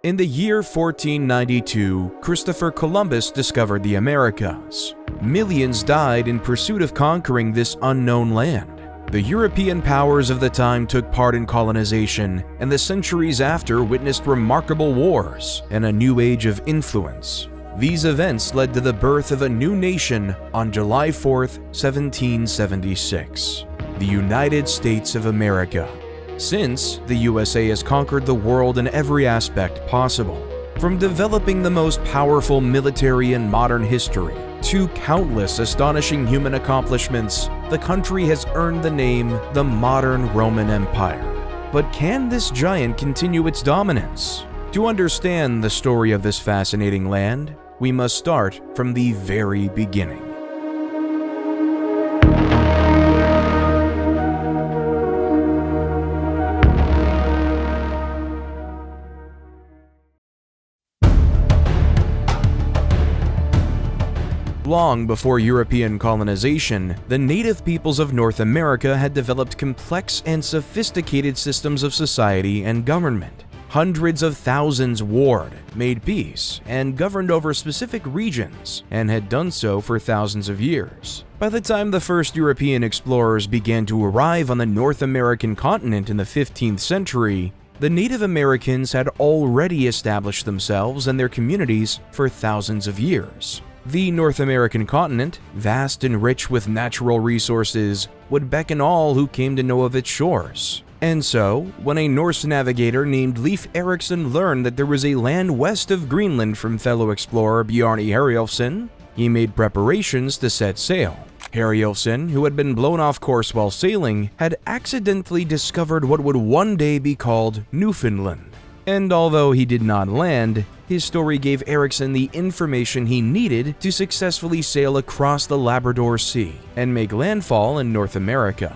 In the year 1492, Christopher Columbus discovered the Americas. Millions died in pursuit of conquering this unknown land. The European powers of the time took part in colonization, and the centuries after witnessed remarkable wars and a new age of influence. These events led to the birth of a new nation on July 4, 1776, the United States of America. Since, the USA has conquered the world in every aspect possible, from developing the most powerful military in modern history to countless astonishing human accomplishments. The country has earned the name the modern Roman Empire. But can this giant continue its dominance? To understand the story of this fascinating land, we must start from the very beginning. Long before European colonization, the native peoples of North America had developed complex and sophisticated systems of society and government. Hundreds of thousands warred, made peace, and governed over specific regions, and had done so for thousands of years. By the time the first European explorers began to arrive on the North American continent in the 15th century, the Native Americans had already established themselves and their communities for thousands of years. The North American continent, vast and rich with natural resources, would beckon all who came to know of its shores. And so, when a Norse navigator named Leif Erikson learned that there was a land west of Greenland from fellow explorer Bjarne Herjolfsson, he made preparations to set sail. Herjolfsson, who had been blown off course while sailing, had accidentally discovered what would one day be called Newfoundland. And although he did not land, his story gave Erikson the information he needed to successfully sail across the Labrador Sea and make landfall in North America.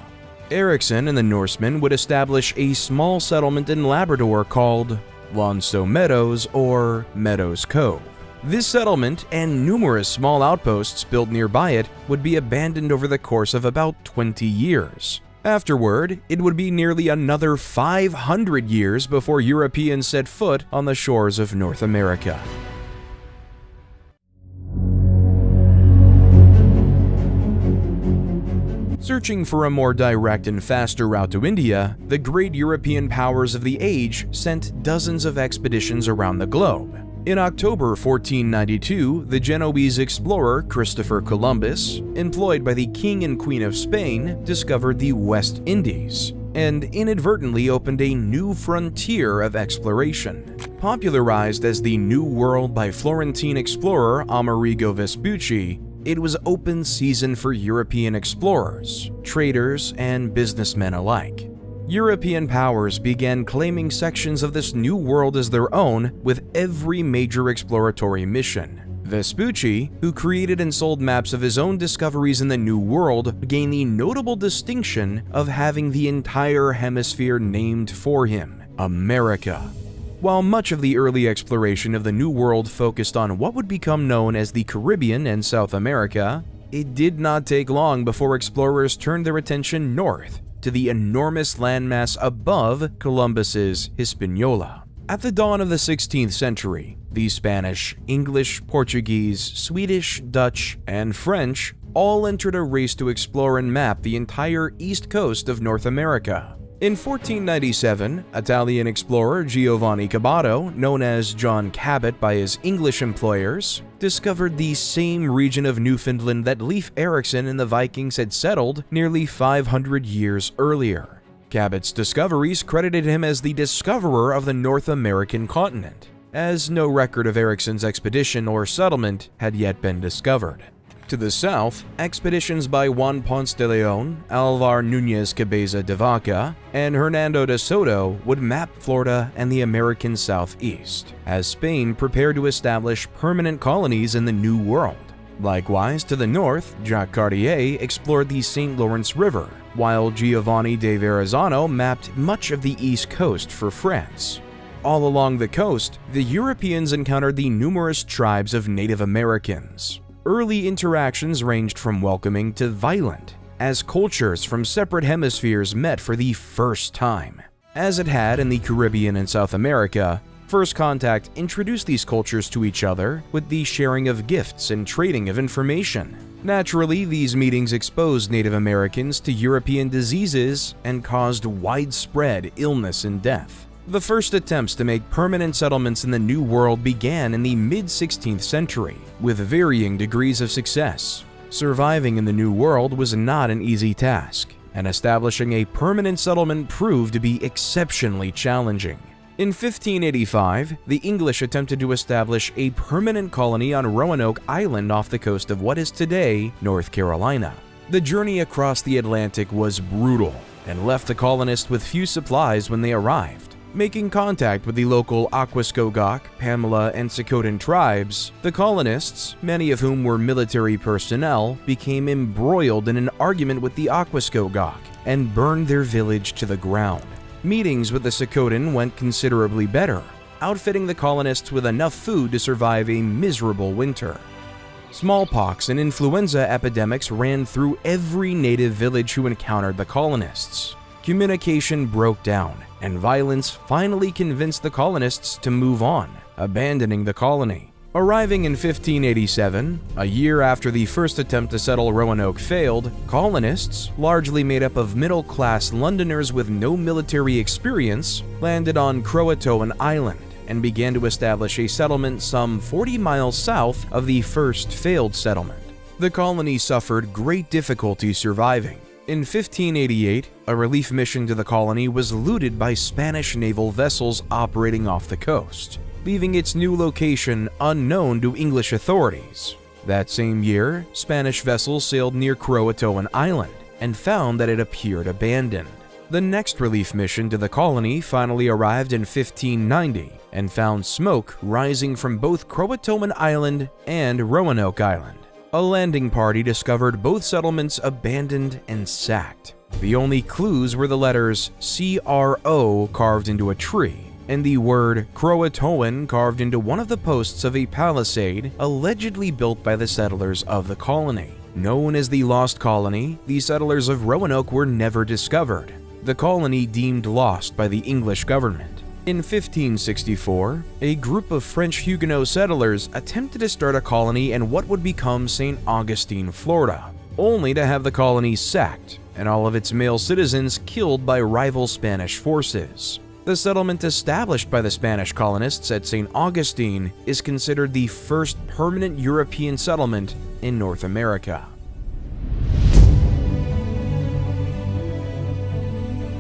Erikson and the Norsemen would establish a small settlement in Labrador called Lonso Meadows or Meadows Cove. This settlement and numerous small outposts built nearby it would be abandoned over the course of about 20 years. Afterward, it would be nearly another 500 years before Europeans set foot on the shores of North America. Searching for a more direct and faster route to India, the great European powers of the age sent dozens of expeditions around the globe. In October 1492, the Genoese explorer Christopher Columbus, employed by the King and Queen of Spain, discovered the West Indies and inadvertently opened a new frontier of exploration. Popularized as the New World by Florentine explorer Amerigo Vespucci, it was open season for European explorers, traders, and businessmen alike. European powers began claiming sections of this new world as their own with every major exploratory mission. Vespucci, who created and sold maps of his own discoveries in the New World, gained the notable distinction of having the entire hemisphere named for him, America. While much of the early exploration of the New World focused on what would become known as the Caribbean and South America, it did not take long before explorers turned their attention north to the enormous landmass above Columbus's Hispaniola. At the dawn of the 16th century, the Spanish, English, Portuguese, Swedish, Dutch, and French all entered a race to explore and map the entire east coast of North America. In 1497, Italian explorer Giovanni Caboto, known as John Cabot by his English employers, discovered the same region of Newfoundland that Leif Erikson and the Vikings had settled nearly 500 years earlier. Cabot's discoveries credited him as the discoverer of the North American continent, as no record of Erikson's expedition or settlement had yet been discovered. To the south, expeditions by Juan Ponce de Leon, Alvar Núñez Cabeza de Vaca, and Hernando de Soto would map Florida and the American southeast, as Spain prepared to establish permanent colonies in the New World. Likewise, to the north, Jacques Cartier explored the St. Lawrence River, while Giovanni de Verrazzano mapped much of the east coast for France. All along the coast, the Europeans encountered the numerous tribes of Native Americans. Early interactions ranged from welcoming to violent, as cultures from separate hemispheres met for the first time. As it had in the Caribbean and South America, First contact introduced these cultures to each other with the sharing of gifts and trading of information. Naturally, these meetings exposed Native Americans to European diseases and caused widespread illness and death. The first attempts to make permanent settlements in the New World began in the mid-16th century, with varying degrees of success. Surviving in the New World was not an easy task, and establishing a permanent settlement proved to be exceptionally challenging. In 1585, the English attempted to establish a permanent colony on Roanoke Island off the coast of what is today North Carolina. The journey across the Atlantic was brutal and left the colonists with few supplies when they arrived. Making contact with the local Aquascogok, Pamela, and Socotan tribes, the colonists, many of whom were military personnel, became embroiled in an argument with the Aquascogok and burned their village to the ground. Meetings with the Socotan went considerably better, outfitting the colonists with enough food to survive a miserable winter. Smallpox and influenza epidemics ran through every native village who encountered the colonists. Communication broke down, and violence finally convinced the colonists to move on, abandoning the colony. Arriving in 1587, a year after the first attempt to settle Roanoke failed, colonists, largely made up of middle-class Londoners with no military experience, landed on Croatoan Island and began to establish a settlement some 40 miles south of the first failed settlement. The colony suffered great difficulty surviving. In 1588, a relief mission to the colony was looted by Spanish naval vessels operating off the coast, leaving its new location unknown to English authorities. That same year, Spanish vessels sailed near Croatoan Island and found that it appeared abandoned. The next relief mission to the colony finally arrived in 1590 and found smoke rising from both Croatoan Island and Roanoke Island. A landing party discovered both settlements abandoned and sacked. The only clues were the letters CRO carved into a tree and the word Croatoan carved into one of the posts of a palisade allegedly built by the settlers of the colony. Known as the Lost Colony, the settlers of Roanoke were never discovered, the colony deemed lost by the English government. In 1564, a group of French Huguenot settlers attempted to start a colony in what would become St. Augustine, Florida, only to have the colony sacked and all of its male citizens killed by rival Spanish forces. The settlement established by the Spanish colonists at St. Augustine is considered the first permanent European settlement in North America.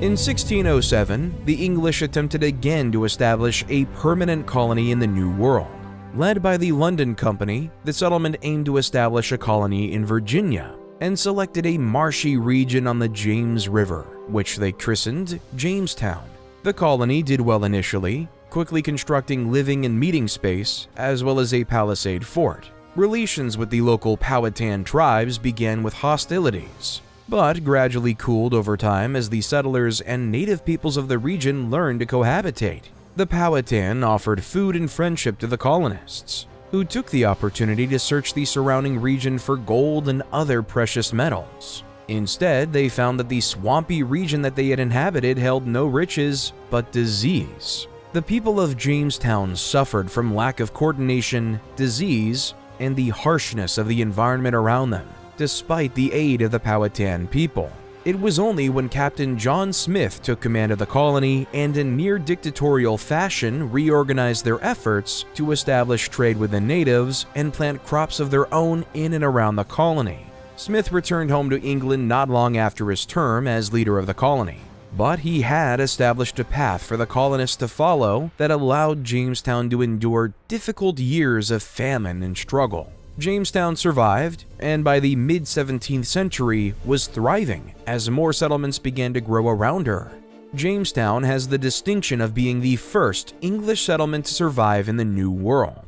In 1607, the English attempted again to establish a permanent colony in the New World. Led by the London Company, the settlement aimed to establish a colony in Virginia and selected a marshy region on the James River, which they christened Jamestown. The colony did well initially, quickly constructing living and meeting space, as well as a palisade fort. Relations with the local Powhatan tribes began with hostilities, but gradually cooled over time as the settlers and native peoples of the region learned to cohabitate. The Powhatan offered food and friendship to the colonists, who took the opportunity to search the surrounding region for gold and other precious metals. Instead, they found that the swampy region that they had inhabited held no riches, but disease. The people of Jamestown suffered from lack of coordination, disease, and the harshness of the environment around them, despite the aid of the Powhatan people. It was only when Captain John Smith took command of the colony and in near dictatorial fashion reorganized their efforts to establish trade with the natives and plant crops of their own in and around the colony. Smith returned home to England not long after his term as leader of the colony, but he had established a path for the colonists to follow that allowed Jamestown to endure difficult years of famine and struggle. Jamestown survived, and by the mid-17th century was thriving as more settlements began to grow around her. Jamestown has the distinction of being the first English settlement to survive in the New World.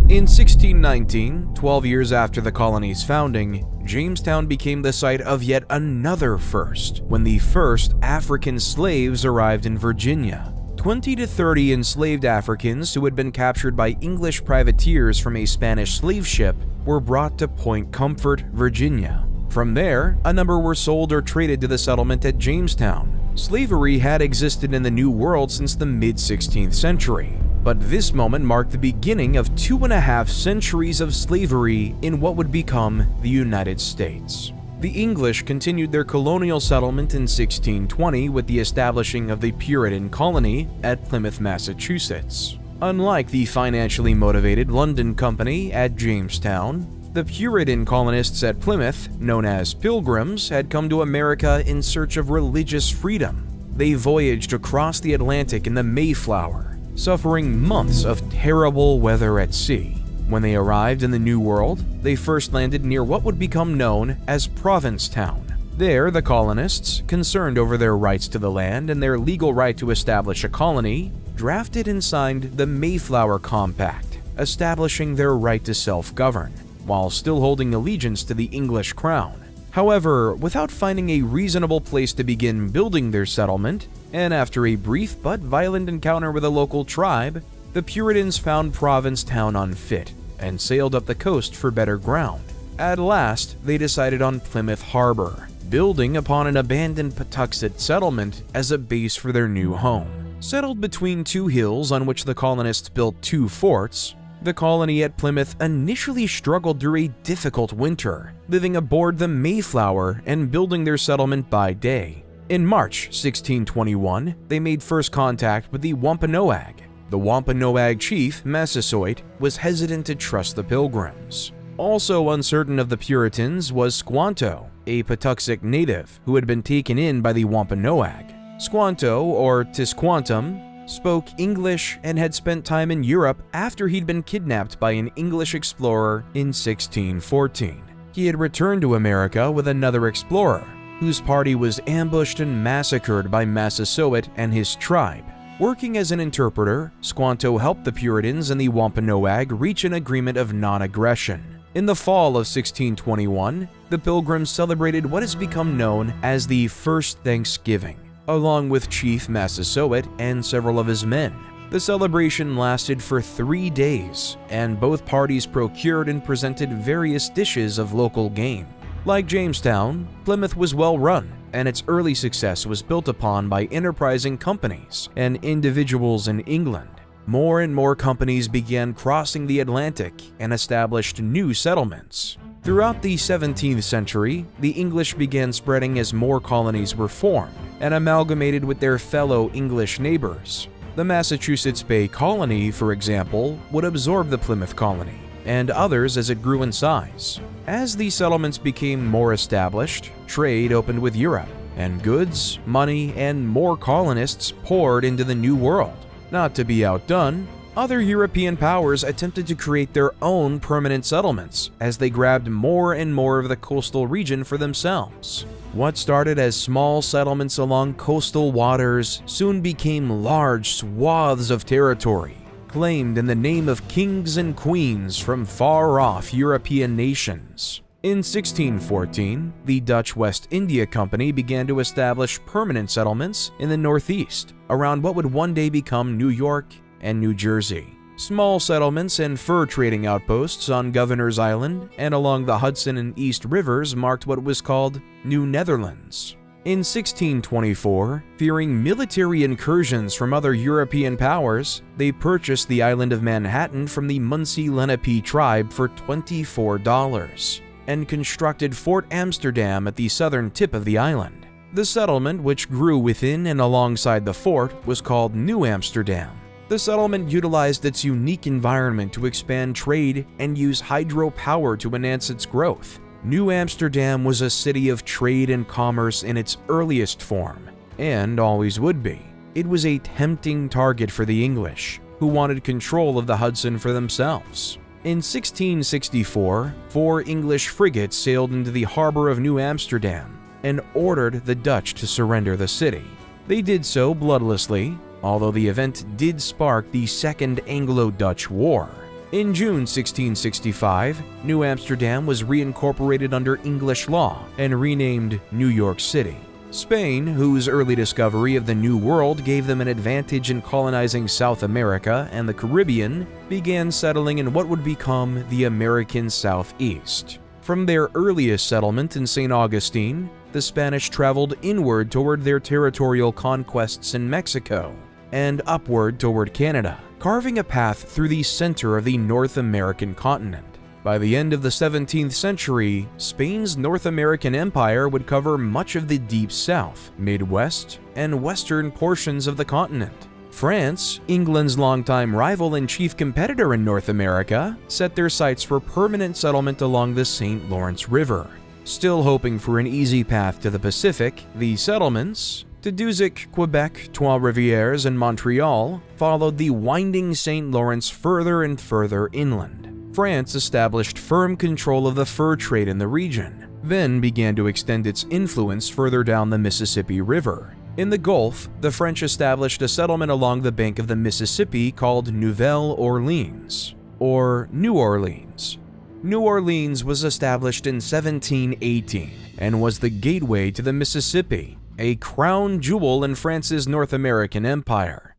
In 1619, 12 years after the colony's founding, Jamestown became the site of yet another first, when the first African slaves arrived in Virginia. 20 to 30 enslaved Africans who had been captured by English privateers from a Spanish slave ship were brought to Point Comfort, Virginia. From there, a number were sold or traded to the settlement at Jamestown. Slavery had existed in the New World since the mid-16th century, But this moment marked the beginning of 2.5 centuries of slavery in what would become the United States. The English continued their colonial settlement in 1620 with the establishing of the Puritan colony at Plymouth, Massachusetts. Unlike the financially motivated London Company at Jamestown, the Puritan colonists at Plymouth, known as Pilgrims, had come to America in search of religious freedom. They voyaged across the Atlantic in the Mayflower, suffering months of terrible weather at sea. When they arrived in the New World, they first landed near what would become known as Provincetown. There, the colonists, concerned over their rights to the land and their legal right to establish a colony, drafted and signed the Mayflower Compact, establishing their right to self-govern, while still holding allegiance to the English crown. However, without finding a reasonable place to begin building their settlement, and after a brief but violent encounter with a local tribe, the Puritans found Provincetown unfit and sailed up the coast for better ground. At last, they decided on Plymouth Harbor, building upon an abandoned Patuxet settlement as a base for their new home. Settled between two hills on which the colonists built two forts, the colony at Plymouth initially struggled through a difficult winter, living aboard the Mayflower and building their settlement by day. In March 1621, they made first contact with the Wampanoag. The Wampanoag chief, Massasoit, was hesitant to trust the Pilgrims. Also uncertain of the Puritans was Squanto, a Patuxet native who had been taken in by the Wampanoag. Squanto, or Tisquantum, spoke English and had spent time in Europe after he'd been kidnapped by an English explorer in 1614. He had returned to America with another explorer, whose party was ambushed and massacred by Massasoit and his tribe. Working as an interpreter, Squanto helped the Puritans and the Wampanoag reach an agreement of non-aggression. In the fall of 1621, the Pilgrims celebrated what has become known as the First Thanksgiving, along with Chief Massasoit and several of his men. The celebration lasted for 3 days, and both parties procured and presented various dishes of local game. Like Jamestown, Plymouth was well run, and its early success was built upon by enterprising companies and individuals in England. More and more companies began crossing the Atlantic and established new settlements. Throughout the 17th century, the English began spreading as more colonies were formed and amalgamated with their fellow English neighbors. The Massachusetts Bay Colony, for example, would absorb the Plymouth Colony, and others as it grew in size. As these settlements became more established, trade opened with Europe, and goods, money, and more colonists poured into the New World. Not to be outdone, other European powers attempted to create their own permanent settlements as they grabbed more and more of the coastal region for themselves. What started as small settlements along coastal waters soon became large swaths of territory, claimed in the name of kings and queens from far-off European nations. In 1614, the Dutch West India Company began to establish permanent settlements in the Northeast, around what would one day become New York and New Jersey. Small settlements and fur trading outposts on Governor's Island and along the Hudson and East Rivers marked what was called New Netherlands. In 1624, fearing military incursions from other European powers, they purchased the island of Manhattan from the Munsee Lenape tribe for $24 and constructed Fort Amsterdam at the southern tip of the island. The settlement, which grew within and alongside the fort, was called New Amsterdam. The settlement utilized its unique environment to expand trade and use hydropower to enhance its growth. New Amsterdam was a city of trade and commerce in its earliest form, and always would be. It was a tempting target for the English, who wanted control of the Hudson for themselves. In 1664, 4 English frigates sailed into the harbor of New Amsterdam and ordered the Dutch to surrender the city. They did so bloodlessly, although the event did spark the Second Anglo-Dutch War. In June 1665, New Amsterdam was reincorporated under English law and renamed New York City. Spain, whose early discovery of the New World gave them an advantage in colonizing South America and the Caribbean, began settling in what would become the American Southeast. From their earliest settlement in St. Augustine, the Spanish traveled inward toward their territorial conquests in Mexico and upward toward Canada, carving a path through the center of the North American continent. By the end of the 17th century, Spain's North American empire would cover much of the Deep South, Midwest, and western portions of the continent. France, England's longtime rival and chief competitor in North America, set their sights for permanent settlement along the St. Lawrence River. Still hoping for an easy path to the Pacific, the settlements, Tadoussac, Quebec, Trois-Rivières, and Montreal, followed the winding St. Lawrence further and further inland. France established firm control of the fur trade in the region, then began to extend its influence further down the Mississippi River. In the Gulf, the French established a settlement along the bank of the Mississippi called Nouvelle Orleans, or New Orleans. New Orleans was established in 1718 and was the gateway to the Mississippi, a crown jewel in France's North American empire.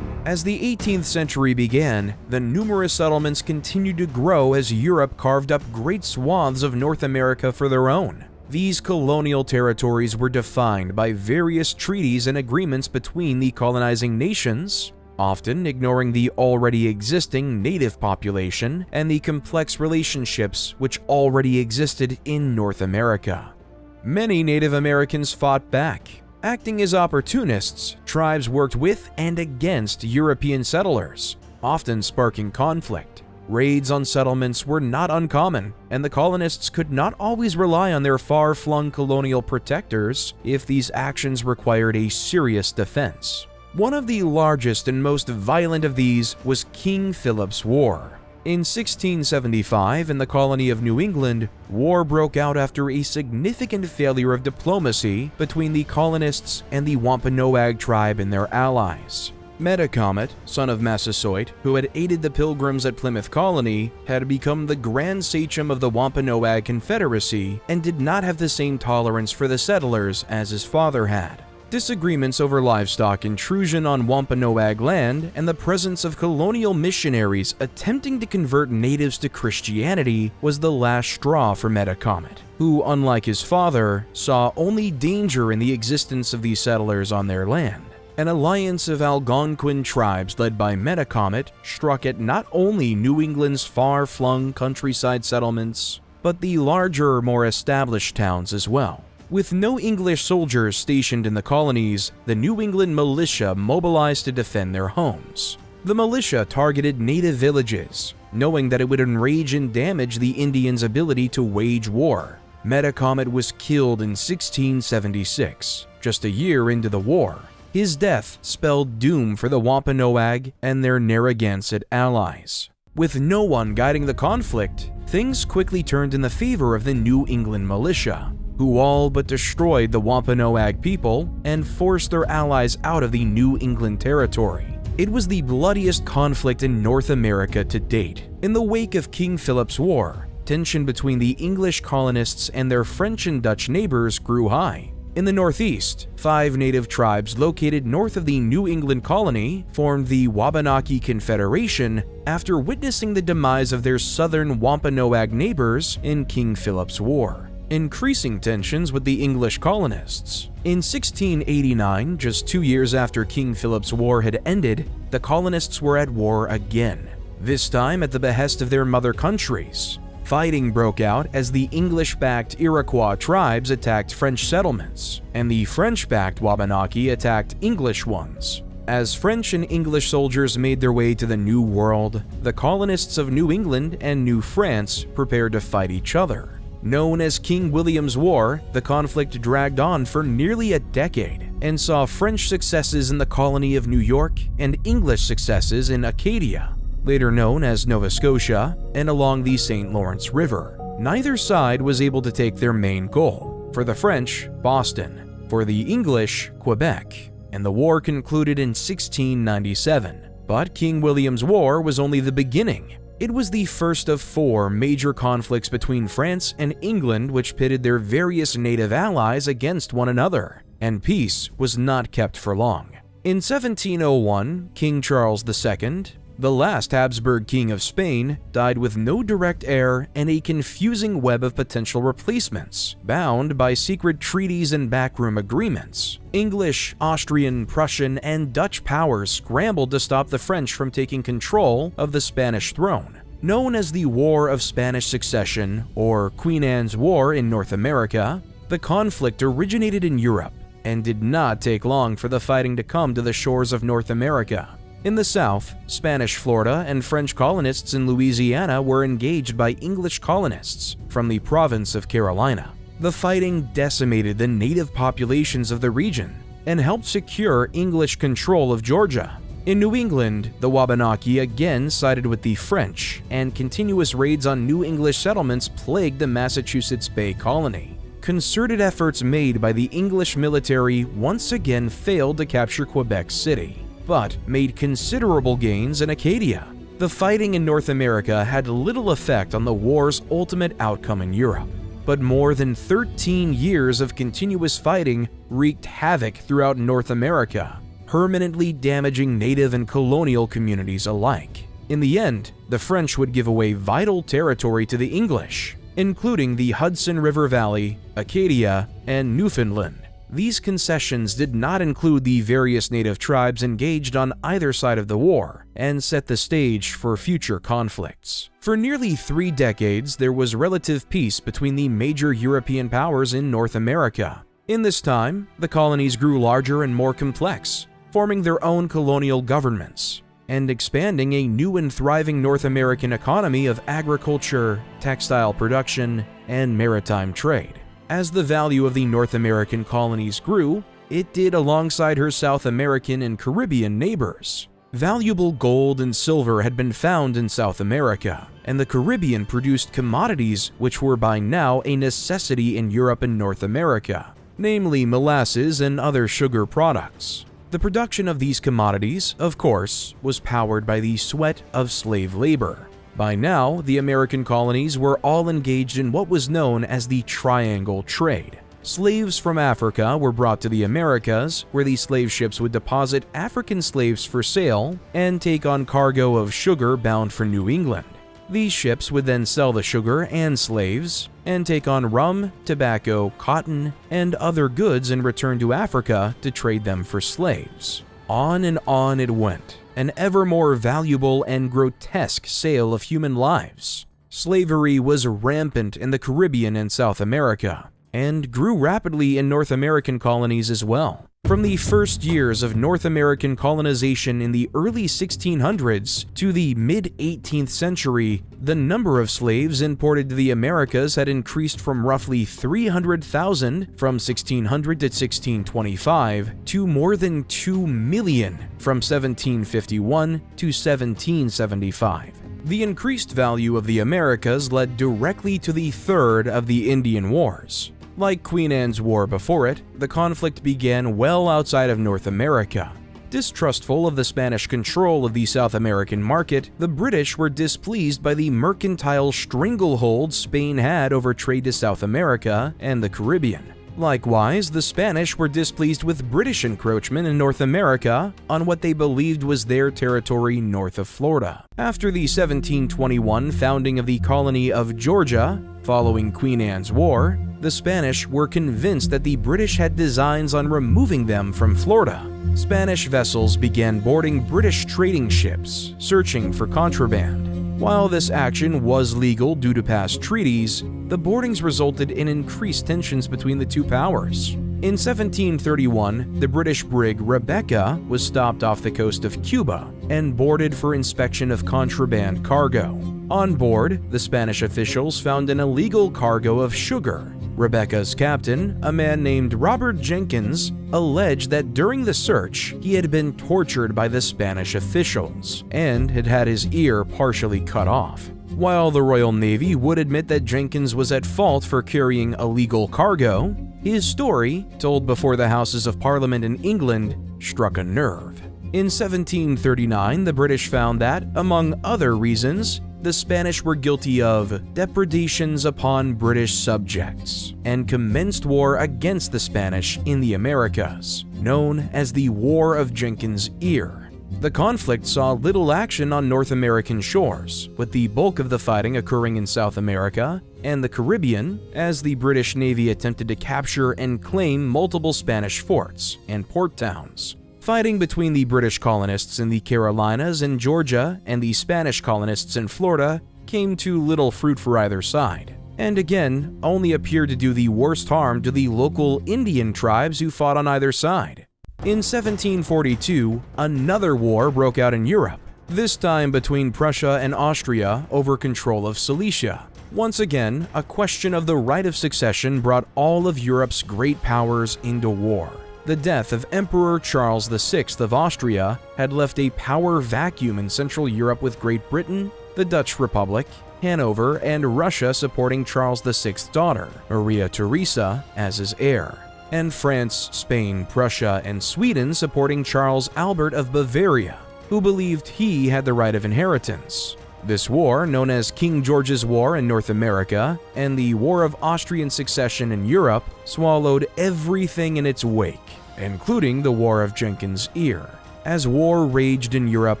As the 18th century began, the numerous settlements continued to grow as Europe carved up great swaths of North America for their own. These colonial territories were defined by various treaties and agreements between the colonizing nations, often ignoring the already existing native population and the complex relationships which already existed in North America. Many Native Americans fought back. Acting as opportunists, tribes worked with and against European settlers, often sparking conflict. Raids on settlements were not uncommon, and the colonists could not always rely on their far-flung colonial protectors if these actions required a serious defense. One of the largest and most violent of these was King Philip's War. In 1675, in the colony of New England, war broke out after a significant failure of diplomacy between the colonists and the Wampanoag tribe and their allies. Metacomet, son of Massasoit, who had aided the Pilgrims at Plymouth Colony, had become the Grand Sachem of the Wampanoag Confederacy and did not have the same tolerance for the settlers as his father had. Disagreements over livestock intrusion on Wampanoag land and the presence of colonial missionaries attempting to convert natives to Christianity was the last straw for Metacomet, who, unlike his father, saw only danger in the existence of these settlers on their land. An alliance of Algonquin tribes led by Metacomet struck at not only New England's far-flung countryside settlements, but the larger, more established towns as well. With no English soldiers stationed in the colonies, the New England militia mobilized to defend their homes. The militia targeted native villages, knowing that it would enrage and damage the Indians' ability to wage war. Metacomet was killed in 1676, just a year into the war. His death spelled doom for the Wampanoag and their Narragansett allies. With no one guiding the conflict, things quickly turned in the favor of the New England militia, who all but destroyed the Wampanoag people and forced their allies out of the New England territory. It was the bloodiest conflict in North America to date. In the wake of King Philip's War, tension between the English colonists and their French and Dutch neighbors grew high. In the Northeast, 5 native tribes located north of the New England colony formed the Wabanaki Confederation after witnessing the demise of their southern Wampanoag neighbors in King Philip's War, increasing tensions with the English colonists. In 1689, just 2 years after King Philip's War had ended, the colonists were at war again, this time at the behest of their mother countries. Fighting broke out as the English-backed Iroquois tribes attacked French settlements, and the French-backed Wabanaki attacked English ones. As French and English soldiers made their way to the New World, the colonists of New England and New France prepared to fight each other. Known as King William's War, the conflict dragged on for nearly a decade and saw French successes in the colony of New York and English successes in Acadia, later known as Nova Scotia, and along the St. Lawrence River. Neither side was able to take their main goal. For the French, Boston. For the English, Quebec. And the war concluded in 1697. But King William's War was only the beginning. It was the first of 4 major conflicts between France and England which pitted their various native allies against one another, and peace was not kept for long. In 1701, King Charles II, The last Habsburg king of Spain died with no direct heir and a confusing web of potential replacements, bound by secret treaties and backroom agreements. English, Austrian, Prussian, and Dutch powers scrambled to stop the French from taking control of the Spanish throne. Known as the War of Spanish Succession, or Queen Anne's War in North America, the conflict originated in Europe and did not take long for the fighting to come to the shores of North America. In the South, Spanish Florida and French colonists in Louisiana were engaged by English colonists from the province of Carolina. The fighting decimated the native populations of the region and helped secure English control of Georgia. In New England, the Wabanaki again sided with the French, and continuous raids on New English settlements plagued the Massachusetts Bay Colony. Concerted efforts made by the English military once again failed to capture Quebec City, but made considerable gains in Acadia. The fighting in North America had little effect on the war's ultimate outcome in Europe, but more than 13 years of continuous fighting wreaked havoc throughout North America, permanently damaging native and colonial communities alike. In the end, the French would give away vital territory to the English, including the Hudson River Valley, Acadia, and Newfoundland. These concessions did not include the various native tribes engaged on either side of the war, and set the stage for future conflicts. For nearly 3 decades, there was relative peace between the major European powers in North America. In this time, the colonies grew larger and more complex, forming their own colonial governments, and expanding a new and thriving North American economy of agriculture, textile production, and maritime trade. As the value of the North American colonies grew, it did alongside her South American and Caribbean neighbors. Valuable gold and silver had been found in South America, and the Caribbean produced commodities which were by now a necessity in Europe and North America, namely molasses and other sugar products. The production of these commodities, of course, was powered by the sweat of slave labor. By now, the American colonies were all engaged in what was known as the Triangle Trade. Slaves from Africa were brought to the Americas, where the slave ships would deposit African slaves for sale and take on cargo of sugar bound for New England. These ships would then sell the sugar and slaves, and take on rum, tobacco, cotton, and other goods and return to Africa to trade them for slaves. On and on it went, an ever more valuable and grotesque sale of human lives. Slavery was rampant in the Caribbean and South America, and grew rapidly in North American colonies as well. From the first years of North American colonization in the early 1600s to the mid-18th century, the number of slaves imported to the Americas had increased from roughly 300,000 from 1600 to 1625 to more than 2 million from 1751 to 1775. The increased value of the Americas led directly to the third of the Indian Wars. Like Queen Anne's War before it, the conflict began well outside of North America. Distrustful of the Spanish control of the South American market, the British were displeased by the mercantile stranglehold Spain had over trade to South America and the Caribbean. Likewise, the Spanish were displeased with British encroachment in North America on what they believed was their territory north of Florida. After the 1721 founding of the colony of Georgia, following Queen Anne's War, the Spanish were convinced that the British had designs on removing them from Florida. Spanish vessels began boarding British trading ships, searching for contraband. While this action was legal due to past treaties, the boardings resulted in increased tensions between the two powers. In 1731, the British brig Rebecca was stopped off the coast of Cuba and boarded for inspection of contraband cargo. On board, the Spanish officials found an illegal cargo of sugar. Rebecca's captain, a man named Robert Jenkins, alleged that during the search, he had been tortured by the Spanish officials and had had his ear partially cut off. While the Royal Navy would admit that Jenkins was at fault for carrying illegal cargo, his story, told before the Houses of Parliament in England, struck a nerve. In 1739, the British found that, among other reasons, the Spanish were guilty of depredations upon British subjects and commenced war against the Spanish in the Americas, known as the War of Jenkins' Ear. The conflict saw little action on North American shores, with the bulk of the fighting occurring in South America and the Caribbean, as the British Navy attempted to capture and claim multiple Spanish forts and port towns. Fighting between the British colonists in the Carolinas and Georgia and the Spanish colonists in Florida came to little fruit for either side, and again only appeared to do the worst harm to the local Indian tribes who fought on either side. In 1742, another war broke out in Europe, this time between Prussia and Austria over control of Silesia. Once again, a question of the right of succession brought all of Europe's great powers into war. The death of Emperor Charles VI of Austria had left a power vacuum in Central Europe, with Great Britain, the Dutch Republic, Hanover, and Russia supporting Charles VI's daughter, Maria Theresa, as his heir, and France, Spain, Prussia, and Sweden supporting Charles Albert of Bavaria, who believed he had the right of inheritance. This war, known as King George's War in North America and the War of Austrian Succession in Europe, swallowed everything in its wake, including the War of Jenkins' Ear. As war raged in Europe,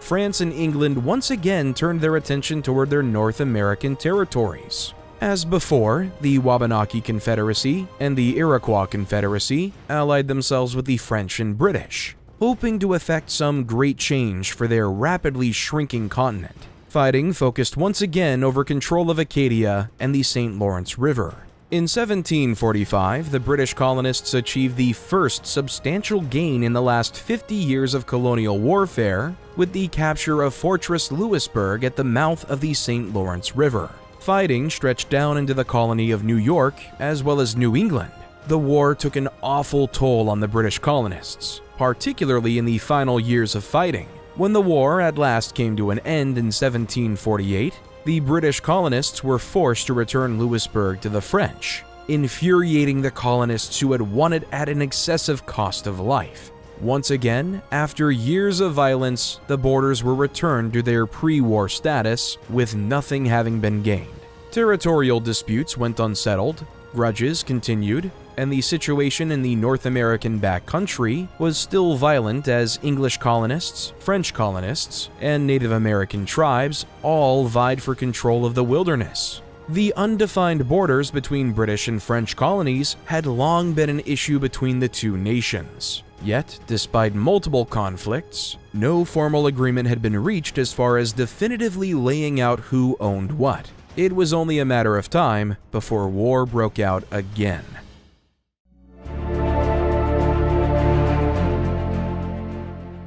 France and England once again turned their attention toward their North American territories. As before, the Wabanaki Confederacy and the Iroquois Confederacy allied themselves with the French and British, hoping to effect some great change for their rapidly shrinking continent. Fighting focused once again over control of Acadia and the St. Lawrence River. In 1745, the British colonists achieved the first substantial gain in the last 50 years of colonial warfare with the capture of Fortress Louisburg at the mouth of the St. Lawrence River. Fighting stretched down into the colony of New York as well as New England. The war took an awful toll on the British colonists, particularly in the final years of fighting. When the war at last came to an end in 1748, the British colonists were forced to return Louisburg to the French, infuriating the colonists who had won it at an excessive cost of life. Once again, after years of violence, the borders were returned to their pre-war status, with nothing having been gained. Territorial disputes went unsettled, grudges continued, and the situation in the North American backcountry was still violent as English colonists, French colonists, and Native American tribes all vied for control of the wilderness. The undefined borders between British and French colonies had long been an issue between the two nations. Yet, despite multiple conflicts, no formal agreement had been reached as far as definitively laying out who owned what. It was only a matter of time before war broke out again.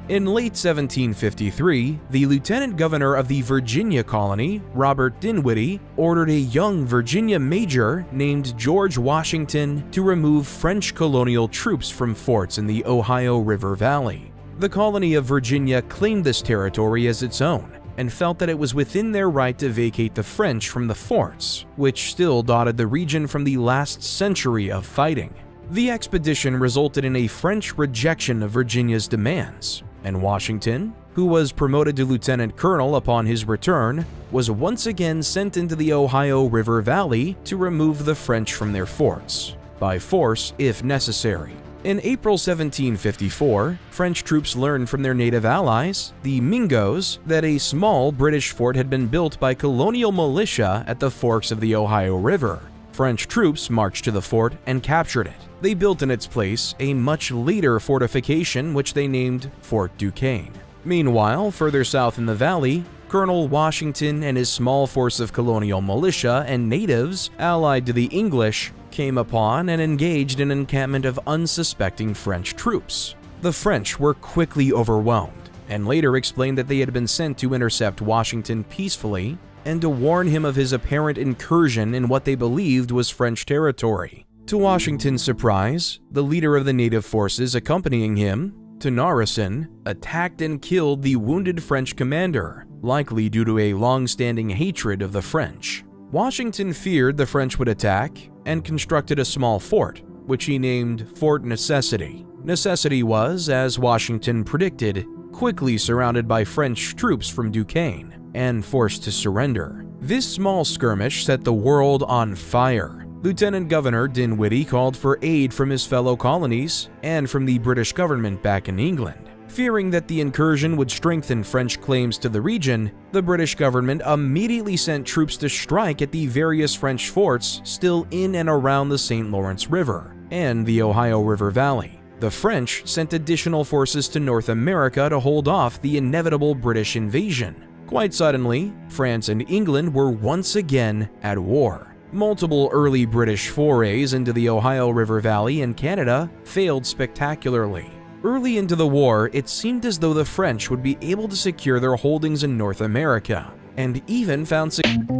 In late 1753, the lieutenant governor of the Virginia colony, Robert Dinwiddie, ordered a young Virginia major named George Washington to remove French colonial troops from forts in the Ohio River Valley. The colony of Virginia claimed this territory as its own and felt that it was within their right to vacate the French from the forts, which still dotted the region from the last century of fighting. The expedition resulted in a French rejection of Virginia's demands, and Washington, who was promoted to lieutenant colonel upon his return, was once again sent into the Ohio River Valley to remove the French from their forts, by force if necessary. In April 1754, French troops learned from their native allies, the Mingos, that a small British fort had been built by colonial militia at the forks of the Ohio River. French troops marched to the fort and captured it. They built in its place a much later fortification which they named Fort Duquesne. Meanwhile, further south in the valley, Colonel Washington and his small force of colonial militia and natives, allied to the English, came upon and engaged an encampment of unsuspecting French troops. The French were quickly overwhelmed, and later explained that they had been sent to intercept Washington peacefully and to warn him of his apparent incursion in what they believed was French territory. To Washington's surprise, the leader of the native forces accompanying him, Tenarison, attacked and killed the wounded French commander, likely due to a long-standing hatred of the French. Washington feared the French would attack and constructed a small fort, which he named Fort Necessity. Necessity was, as Washington predicted, quickly surrounded by French troops from Duquesne and forced to surrender. This small skirmish set the world on fire. Lieutenant Governor Dinwiddie called for aid from his fellow colonies and from the British government back in England. Fearing that the incursion would strengthen French claims to the region, the British government immediately sent troops to strike at the various French forts still in and around the St. Lawrence River and the Ohio River Valley. The French sent additional forces to North America to hold off the inevitable British invasion. Quite suddenly, France and England were once again at war. Multiple early British forays into the Ohio River Valley and Canada failed spectacularly. Early into the war, it seemed as though the French would be able to secure their holdings in North America, and even found success.